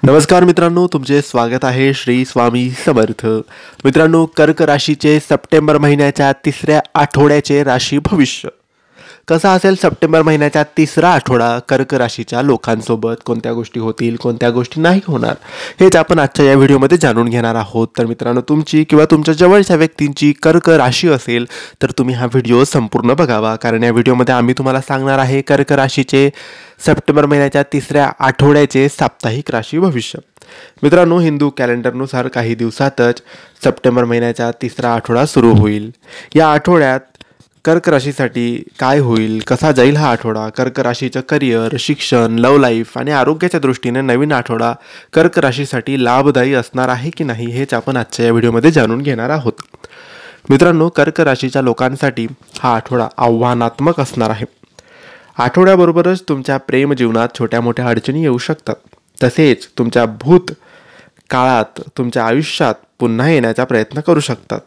नमस्कार मित्रांनो, तुमचे स्वागत आहे श्री स्वामी समर्थ. मित्रांनो, कर्क राशीचे सप्टेंबर महिन्याच्या तिसऱ्या आठवड्याचे राशी भविष्य कसा असेल. सप्टेंबर महिन्याच्या तिसरा आठवडा कर्क राशीच्या लोकांसोबत कोणत्या गोष्टी होतील, कोणत्या गोष्टी नाही होणार, हेच आपण आजच्या या व्हिडिओमध्ये जाणून घेणार आहोत. तर मित्रांनो, तुमची किंवा तुमच्या जवळच्या व्यक्तींची कर्क राशी असेल तर तुम्ही हा व्हिडिओ संपूर्ण बघावा, कारण या व्हिडिओमध्ये आम्ही तुम्हाला सांगणार आहे कर्क राशीचे सप्टेंबर महिन्याच्या तिसऱ्या आठवड्याचे साप्ताहिक राशी भविष्य. मित्रांनो, हिंदू कॅलेंडरनुसार काही दिवसातच सप्टेंबर महिन्याचा तिसरा आठवडा सुरू होईल. या आठवड्यात कर्क राशीसाठी काय होईल, कसा जाईल हा आठवडा, कर्क राशीचं करिअर, शिक्षण, लव्ह लाईफ आणि आरोग्याच्या दृष्टीने नवीन आठवडा कर्क राशीसाठी लाभदायी असणार आहे की नाही, हेच आपण आजच्या या व्हिडिओमध्ये जाणून घेणार आहोत. मित्रांनो, कर्क राशीच्या लोकांसाठी हा आठवडा आव्हानात्मक असणार आहे. आठवड्याबरोबरच तुमच्या प्रेम जीवनात छोट्या मोठ्या अडचणी येऊ शकतात. तसेच तुमच्या भूत काळात तुमच्या आयुष्यात पुन्हा येण्याचा प्रयत्न करू शकतात.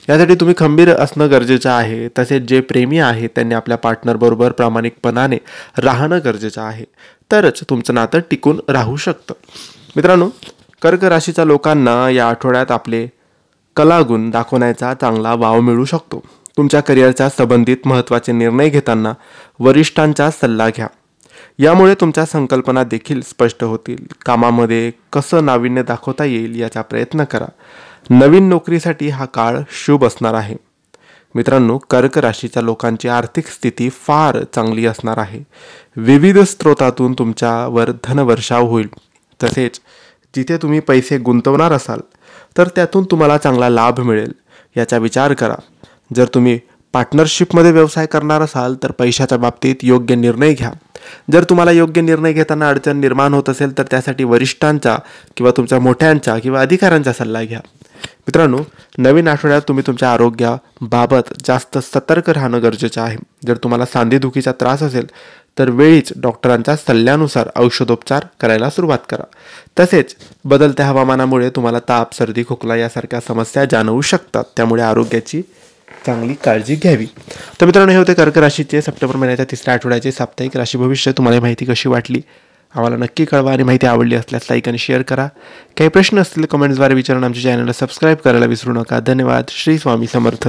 यासाठी तुम्ही खंबीर असणं गरजेचं आहे. तसेच जे प्रेमी आहेत त्यांनी आपल्या पार्टनरबरोबर प्रामाणिकपणाने राहणं गरजेचं आहे, तरच तुमचं नातं टिकून राहू शकतं. मित्रांनो, कर्क राशीच्या लोकांना या आठवड्यात आपले कलागुण दाखवण्याचा चांगला वाव मिळू शकतो. तुमच्या करिअरच्या संबंधित महत्त्वाचे निर्णय घेताना वरिष्ठांचा सल्ला घ्या. यामुळे तुमच्या संकल्पना देखील स्पष्ट होतील. कामामध्ये कसं नाविन्य दाखवता येईल याचा प्रयत्न करा. नवीन नोकरीसाठी हा काळ शुभ असणार आहे. मित्रांनो, कर्क राशीच्या लोकांची आर्थिक स्थिती फार चांगली असणार आहे. विविध स्रोतातून तुमच्यावर धनवर्षाव होईल. तसेच जिथे तुम्ही पैसे गुंतवणार असाल तर त्यातून तुम्हाला चांगला लाभ मिळेल, याचा विचार करा. जर तुम्ही पार्टनरशिपमध्ये व्यवसाय करणार असाल तर पैशाच्या बाबतीत योग्य निर्णय घ्या. जर तुम्हाला योग्य निर्णय घेताना अडचण निर्माण होत असेल तर त्यासाठी वरिष्ठांचा किंवा तुमच्या मोठ्यांचा किंवा अधिकाऱ्यांचा सल्ला घ्या. मित्रांनो, नवीन आठवड्यात तुम्ही तुमच्या आरोग्याबाबत जास्त सतर्क राहणं गरजेचं आहे. जर तुम्हाला सांधेदुखीचा त्रास असेल तर वेळीच डॉक्टरांच्या सल्ल्यानुसार औषधोपचार करायला सुरुवात करा. तसेच बदलत्या हवामानामुळे तुम्हाला ताप, सर्दी, खोकला यासारख्या समस्या जाणवू शकतात, त्यामुळे आरोग्याची चांगली काळजी घ्यावी. तर मित्रांनो, हे होते कर्क राशीचे सप्टेंबर महिन्याच्या तिसऱ्या आठवड्याचे साप्ताहिक राशी भविष्य. तुम्हाला माहिती कशी वाटली आम्हाला नक्की कळवा आणि माहिती आवडली असल्यास लाईक आणि शेअर करा. काही प्रश्न असतील कमेंट्सद्वारे विचारून आमच्या चॅनलला सबस्क्राईब करायला विसरू नका. धन्यवाद. श्री स्वामी समर्थ.